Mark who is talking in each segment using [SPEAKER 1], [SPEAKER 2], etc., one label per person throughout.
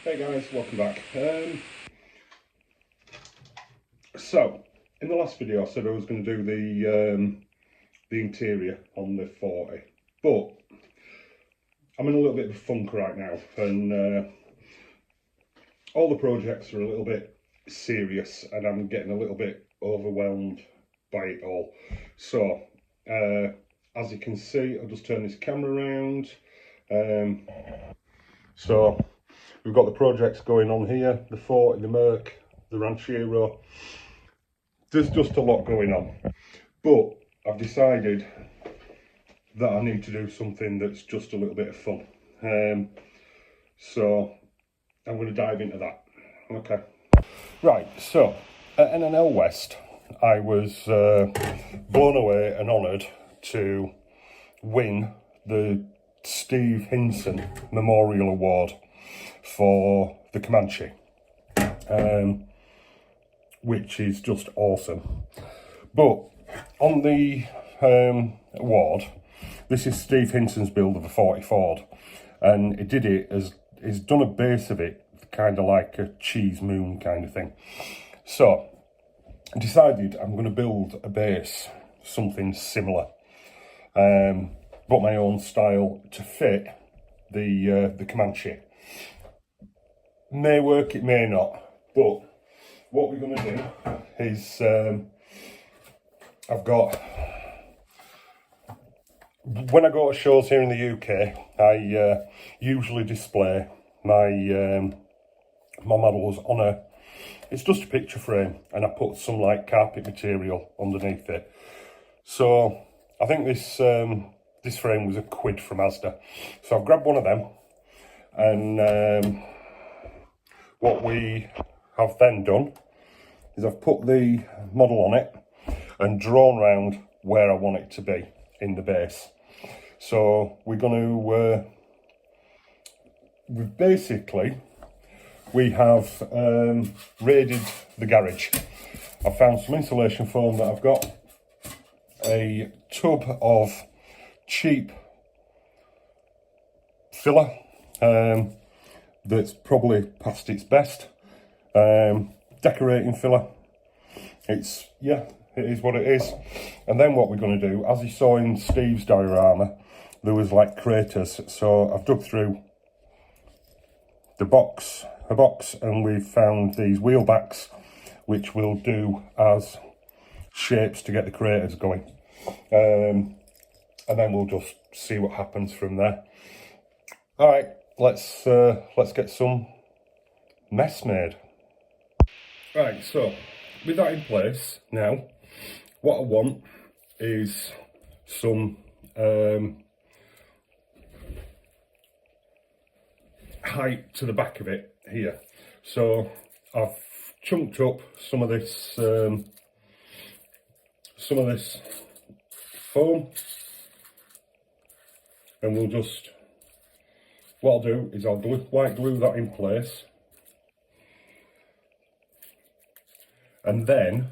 [SPEAKER 1] Hey guys, welcome back. So, in the last video I said I was going to do the interior on the 40, but I'm in a little bit of a funk right now, and all the projects are a little bit serious, and I'm getting a little bit overwhelmed by it all. So, as you can see, I'll just turn this camera around. So, we've got the projects going on here, the 40, the Merc, the Ranchero. There's just a lot going on, but I've decided that I need to do something that's just a little bit of fun. So I'm going to dive into that. Okay. Right, so at NNL West, I was blown away and honoured to win the Steve Hinson Memorial Award for the Komanche, which is just awesome. But on the award, this is Steve Hinson's build of a 40 Ford, and he did it as he's done a base of it kind of like a cheese moon kind of thing. So I decided I'm going to build a base, something similar, but my own style to fit the Komanche. May work, it may not, but what we're going to do is I've got, when I go to shows here in the UK, I usually display my my models on it's just a picture frame, and I put some like carpet material underneath it. So I think this this frame was £1 from Asda. So I've grabbed one of them, and what we have then done is I've put the model on it and drawn around where I want it to be in the base. So we're going to, we have raided the garage. I found some insulation foam that I've got, a tub of cheap filler that's probably past its best, decorating filler. It's, yeah, it is what it is. And then what we're going to do, as you saw in Steve's diorama, there was like craters, so I've dug through a box, and we've found these wheel backs which will do as shapes to get the craters going, and then we'll just see what happens from there. All right, let's get some mess made. Right, so with that in place now, what I want is some height to the back of it here. So I've chunked up some of this foam, and we'll just, what I'll do is I'll white glue that in place, and then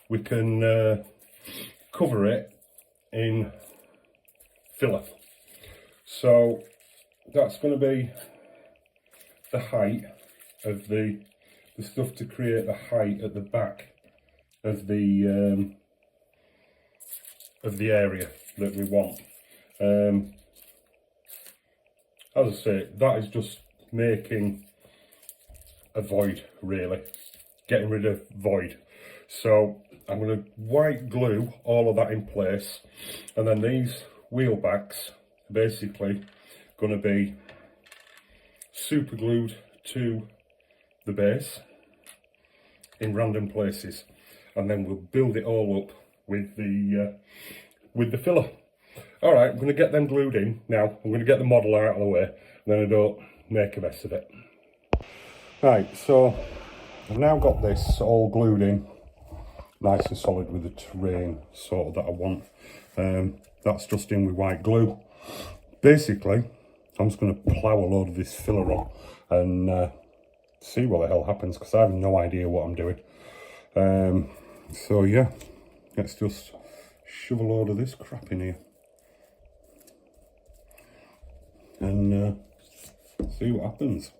[SPEAKER 1] we can cover it in filler. So that's going to be the height of the stuff to create the height at the back of the area that we want. As I say, that is just making a void, really, getting rid of void. So I'm going to white glue all of that in place, and then these wheel backs are basically going to be super glued to the base in random places, and then we'll build it all up with the filler. All right, I'm going to get them glued in now. I'm going to get the model out of the way, and then I don't make a mess of it. Right, so I've now got this all glued in, nice and solid with the terrain sort of that I want. That's just in with white glue. Basically, I'm just going to plough a load of this filler on and see what the hell happens, because I have no idea what I'm doing. So yeah, let's just shove a load of this crap in here and see what happens.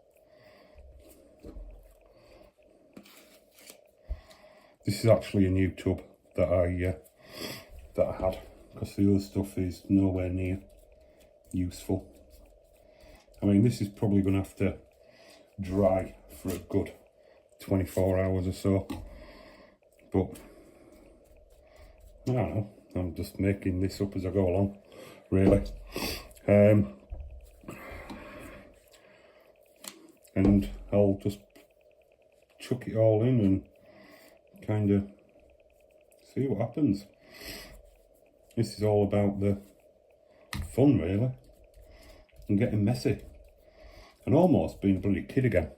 [SPEAKER 1] This is actually a new tub that I had, because the other stuff is nowhere near useful. I mean, this is probably going to have to dry for a good 24 hours or so, but I don't know, I'm just making this up as I go along, really. And I'll just chuck it all in and kind of see what happens. This is all about the fun, really, and getting messy and almost being a bloody kid again.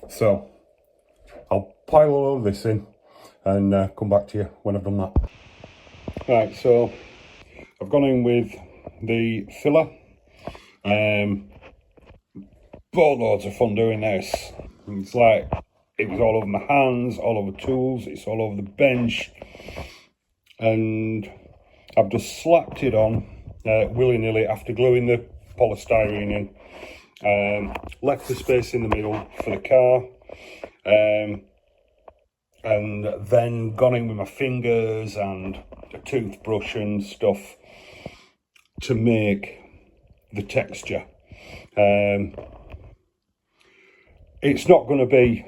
[SPEAKER 1] So I'll pile all of this in and come back to you when I've done that. Right, so I've gone in with the filler. Boatloads of fun doing this. It's like it was all over my hands, all over tools, it's all over the bench, and I've just slapped it on willy-nilly after gluing the polystyrene in. Left the space in the middle for the car, and then gone in with my fingers and a toothbrush and stuff to make the texture. It's not going to be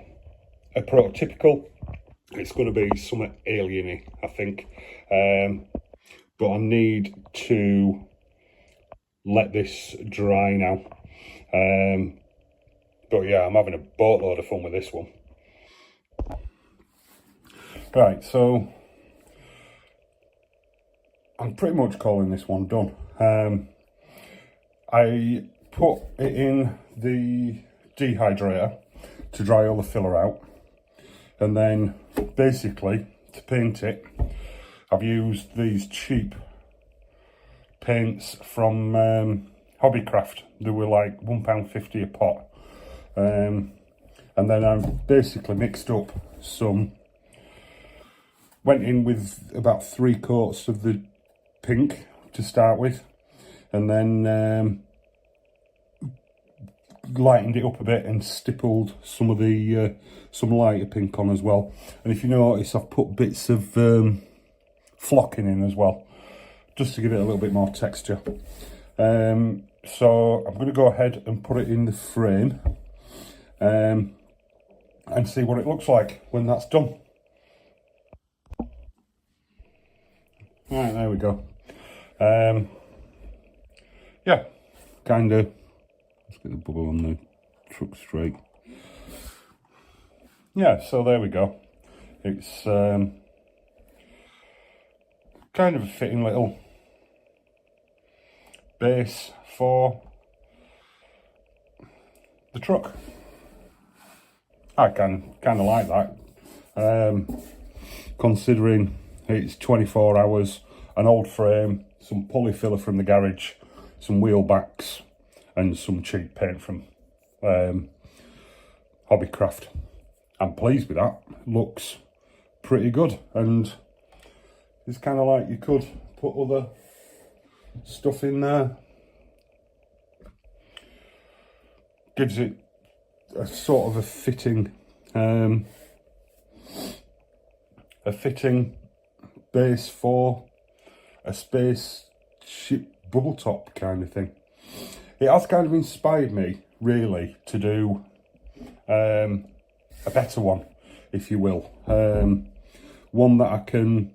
[SPEAKER 1] a prototypical, it's going to be somewhat alien-y, I think, but I need to let this dry now. But yeah, I'm having a boatload of fun with this one. Right, so I'm pretty much calling this one done. I put it in the dehydrator to dry all the filler out, and then basically to paint it I've used these cheap paints from Hobbycraft. They were like £1.50 a pot, and then I've basically mixed up some, went in with about 3 coats of the pink to start with, and then lightened it up a bit and stippled some of the some lighter pink on as well. And if you notice, I've put bits of flocking in as well, just to give it a little bit more texture. So I'm going to go ahead and put it in the frame and see what it looks like when that's done. Right, there we go. Yeah, kind of. Let's get the bubble on the truck straight. Yeah, so there we go. It's kind of a fitting little base for the truck. I kind of like that, considering it's 24 hours, an old frame, some pulley filler from the garage, some wheel backs, and some cheap paint from Hobbycraft. I'm pleased with that. Looks pretty good, and it's kind of like you could put other stuff in there. Gives it a sort of a fitting base for a spaceship bubble top kind of thing. It has kind of inspired me, really, to do a better one, if you will. One that I can...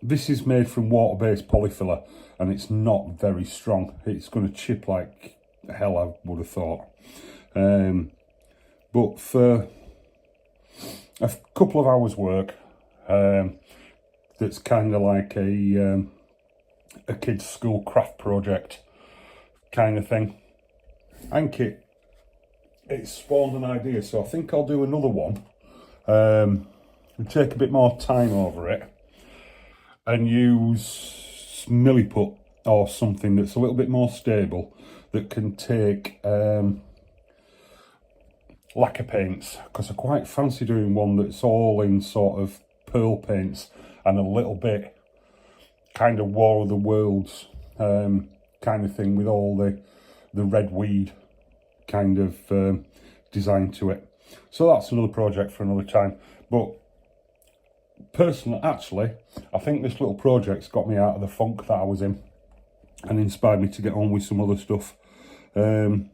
[SPEAKER 1] This is made from water-based polyfiller, and it's not very strong. It's going to chip like hell, I would have thought. But for a couple of hours work, that's kind of like a kid's school craft project kind of thing. I think it spawned an idea, so I think I'll do another one and take a bit more time over it and use milliput or something that's a little bit more stable, that can take lacquer paints, because I quite fancy doing one that's all in sort of pearl paints and a little bit kind of War of the Worlds kind of thing, with all the red weed kind of design to it. So that's another project for another time. But personally, actually, I think this little project's got me out of the funk that I was in and inspired me to get on with some other stuff. Every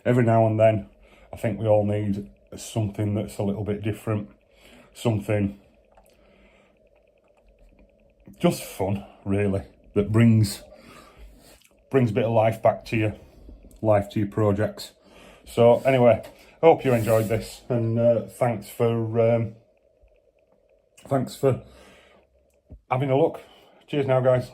[SPEAKER 1] now and then, I think we all need something that's a little bit different, something just fun, really, that brings a bit of life back to your projects. So anyway, I hope you enjoyed this, and thanks for having a look. Cheers now, guys.